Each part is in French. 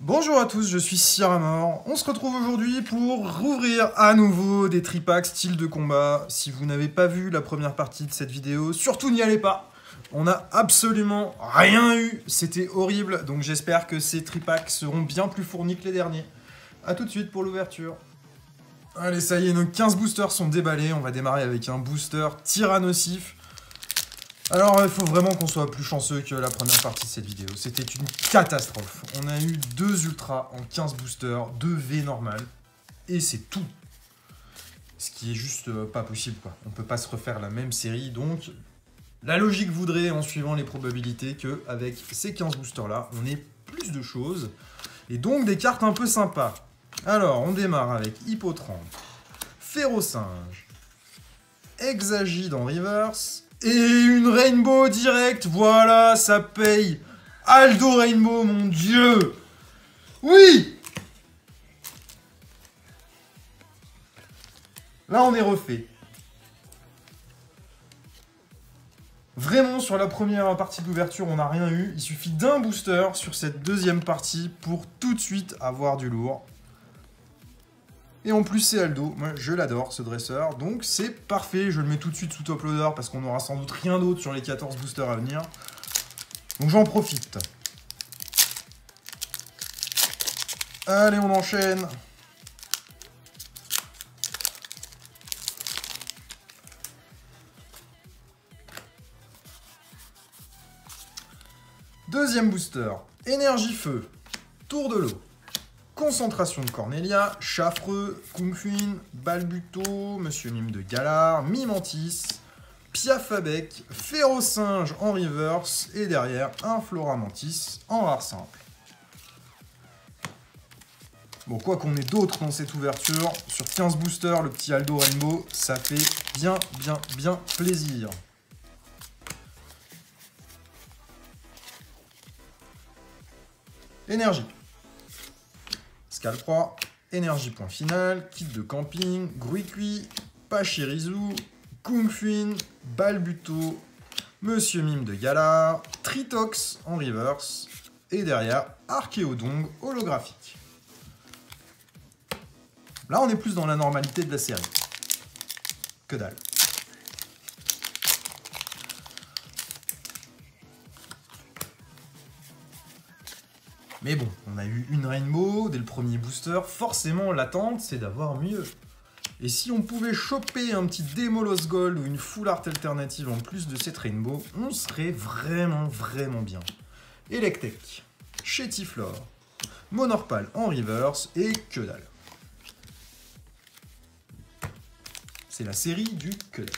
Bonjour à tous, je suis Siramor. On se retrouve aujourd'hui pour rouvrir à nouveau des tripacks style de combat. Si vous n'avez pas vu la première partie de cette vidéo, surtout n'y allez pas. On n'a absolument rien eu, c'était horrible. Donc j'espère que ces tripacks seront bien plus fournis que les derniers. A tout de suite pour l'ouverture. Allez, ça y est, nos 15 boosters sont déballés. On va démarrer avec un booster Tyrannosif. Alors, il faut vraiment qu'on soit plus chanceux que la première partie de cette vidéo. C'était une catastrophe. On a eu 2 ultras en 15 boosters, 2 V normales, et c'est tout. Ce qui est juste pas possible, quoi. On peut pas se refaire la même série, donc la logique voudrait, en suivant les probabilités, qu'avec ces 15 boosters-là, on ait plus de choses, et donc des cartes un peu sympas. Alors, on démarre avec Hippotrampe, Férocinge, Exagide en reverse, et une Rainbow direct, voilà, ça paye. Aldo Rainbow, mon dieu. Oui. Là, on est refait. Vraiment, sur la première partie d'ouverture, on n'a rien eu. Il suffit d'un booster sur cette deuxième partie pour tout de suite avoir du lourd. Et en plus, c'est Aldo. Moi, je l'adore, ce dresseur. Donc, c'est parfait. Je le mets tout de suite sous top loader parce qu'on n'aura sans doute rien d'autre sur les 14 boosters à venir. Donc, j'en profite. Allez, on enchaîne. Deuxième booster. Énergie Feu. Tour de l'eau. Concentration de Cornelia, Chaffreux, Kungfuin, Balbuto, Monsieur Mime de Galar, Mimantis, Piafabec, Férocinge en reverse, et derrière un Floramantis en rare simple. Bon, quoi qu'on ait d'autres dans cette ouverture, sur 15 boosters, le petit Aldo Rainbow, ça fait bien plaisir. Énergie. Scalproie, énergie point final, kit de camping, Gruicui, Pachirisu, Kungfuin, Balbuto, Monsieur Mime de Galar, Tritox en reverse, et derrière Archéodong holographique. Là, on est plus dans la normalité de la série. Que dalle. Mais bon, on a eu une Rainbow dès le premier booster, forcément l'attente c'est d'avoir mieux. Et si on pouvait choper un petit Démolos Gold ou une Full Art alternative en plus de cette Rainbow, on serait vraiment bien. Electek, Chétiflore, Monorpal en reverse et que dalle. C'est la série du que dalle.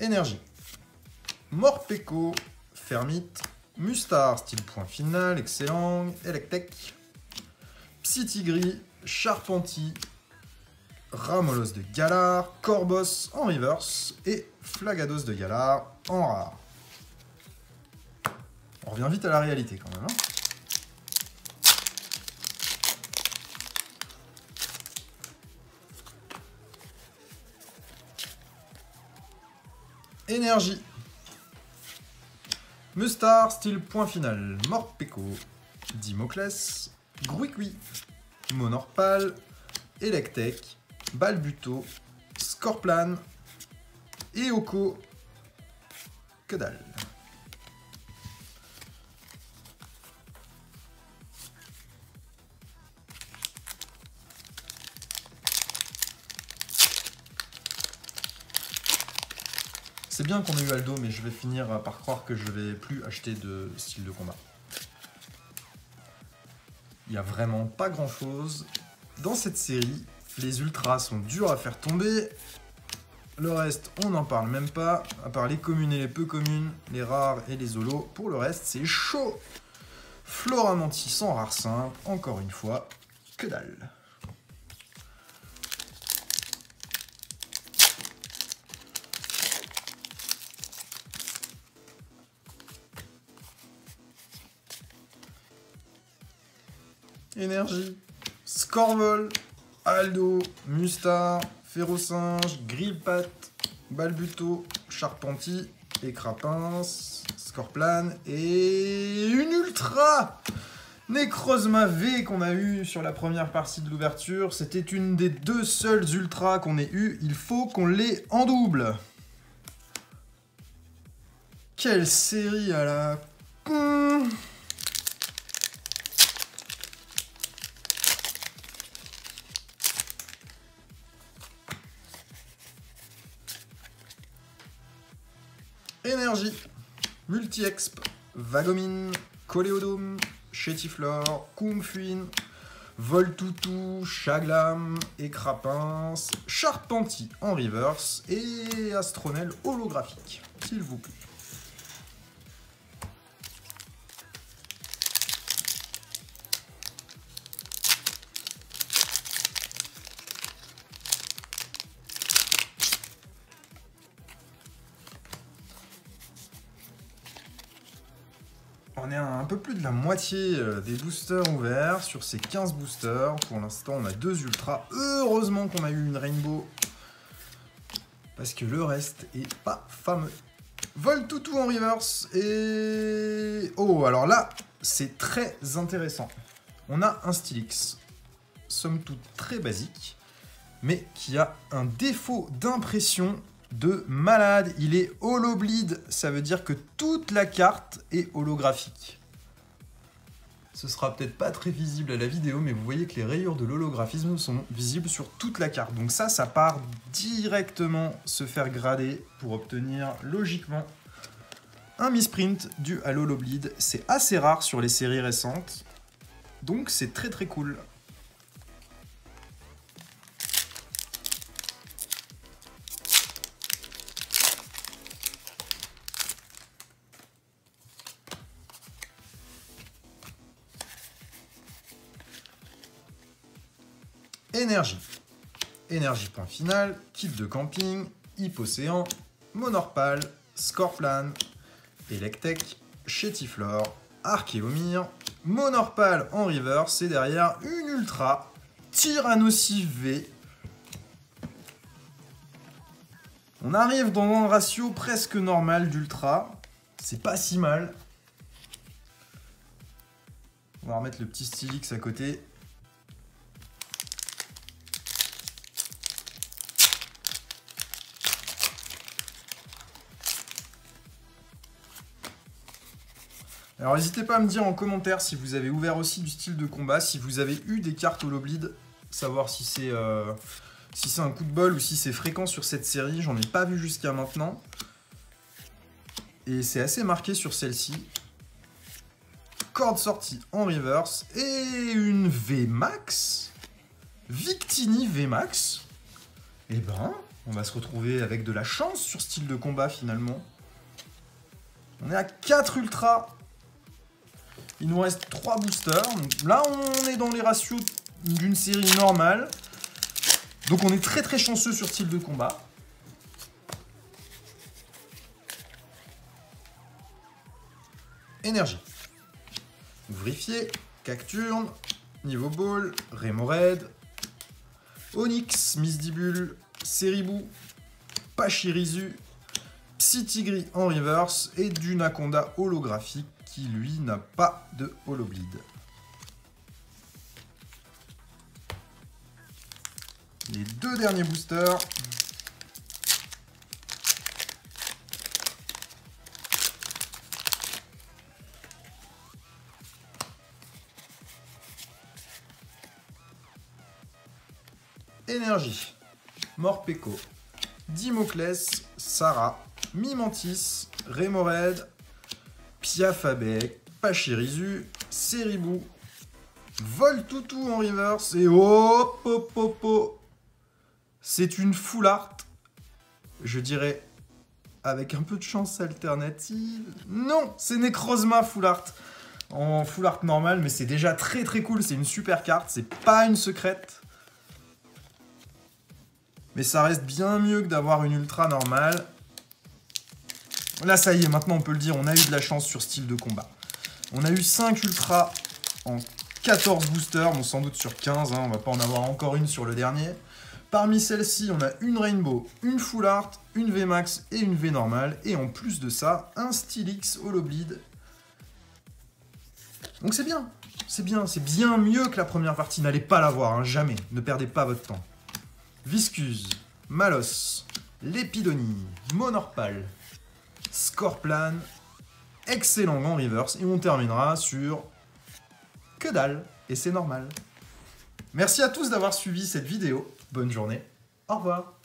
Énergie. Morpeko, Fermite, Mustar, style point final, excellent, Electek, Psytigris, Charpenti, Ramolos de Galar, Corbos en reverse et Flagados de Galar en rare. On revient vite à la réalité quand même, hein. Énergie. Mustar, style point final, Morpeko, Dimoclès, Gruicui, Monorpal, Electek, Balbuto, Scorplan, Eoko, que dalle. C'est bien qu'on ait eu Aldo, mais je vais finir par croire que je vais plus acheter de style de combat. Il n'y a vraiment pas grand chose dans cette série. Les ultras sont durs à faire tomber. Le reste, on n'en parle même pas. À part les communes et les peu communes, les rares et les holos. Pour le reste, c'est chaud. Floramantis en rare simple, encore une fois, que dalle. Énergie, Scorvol, Aldo, Mustar, Férocinge, Grillpat, Balbuto, Charpentier, Écrapince, Scorplane et une Ultra Necrozma V qu'on a eu sur la première partie de l'ouverture. C'était une des 2 seules Ultras qu'on ait eu. Il faut qu'on l'ait en double. Quelle série à la con! Énergie, Multi-Exp, Vagomine, Coléodome, Chétiflore, Kumfuin, Voltoutou, Chaglam, Écrapince, Charpentier en reverse et Astronel holographique, s'il vous plaît. On est à un peu plus de la moitié des boosters ouverts sur ces 15 boosters. Pour l'instant, on a 2 ultras. Heureusement qu'on a eu une rainbow. Parce que le reste est pas fameux. Voltoutou en reverse. Et... oh, alors là, c'est très intéressant. On a un Stylix. Somme toute très basique. Mais qui a un défaut d'impression de malade. Il est holobleed, ça veut dire que toute la carte est holographique. Ce sera peut-être pas très visible à la vidéo, mais vous voyez que les rayures de l'holographisme sont visibles sur toute la carte. Donc ça part directement se faire grader pour obtenir logiquement un misprint dû à l'holobleed. C'est assez rare sur les séries récentes, donc c'est très très cool. Énergie. Énergie point final, kit de camping, Hippocéan, Monorpal, Scorplane, Electek, Chétiflore, Archéomir, Monorpal en reverse et derrière une Ultra, Tyrannosif V. On arrive dans un ratio presque normal d'Ultra, c'est pas si mal. On va remettre le petit Stylix à côté. Alors n'hésitez pas à me dire en commentaire si vous avez ouvert aussi du style de combat, si vous avez eu des cartes holobleed, savoir si c'est un coup de bol ou si c'est fréquent sur cette série, j'en ai pas vu jusqu'à maintenant. Et c'est assez marqué sur celle-ci. Corde sortie en reverse et une VMAX. Victini VMAX. Eh ben, on va se retrouver avec de la chance sur style de combat finalement. On est à 4 ultras. Il nous reste 3 boosters. Donc là, on est dans les ratios d'une série normale. Donc on est très très chanceux sur style de combat. Énergie. Ouvrifier, Cacturne, Niveau Ball, Rémoraid, Onyx, Misdibule, Ceribou, Pachirisu, Psytigris en reverse et du Naconda holographique qui lui n'a pas de holobleed. Les 2 derniers boosters. Énergie, Morpeko, Dimoclès, Sarah, Mimantis, Rémoraid, Piafabec, Pachirisu, Ceribou, Voltoutou en reverse et hop hop hop hop. C'est une full art, je dirais, avec un peu de chance alternative. Non, c'est Necrozma full art. En full art normal, mais c'est déjà très très cool, c'est une super carte, c'est pas une secrète. Mais ça reste bien mieux que d'avoir une ultra normale. Là, ça y est, maintenant on peut le dire, on a eu de la chance sur style de combat. On a eu 5 ultras en 14 boosters, bon sans doute sur 15, hein, on va pas en avoir encore une sur le dernier. Parmi celles-ci, on a une Rainbow, une Full Art, une VMAX et une V normale. Et en plus de ça, un Steelix Holobleed. Donc c'est bien, c'est bien mieux que la première partie. N'allez pas la voir, hein, jamais. Ne perdez pas votre temps. Viscuse, Malos, Lépidonie, Monorpal, Scorplan, excellent Grand Reverse. Et on terminera sur que dalle. Et c'est normal. Merci à tous d'avoir suivi cette vidéo. Bonne journée. Au revoir.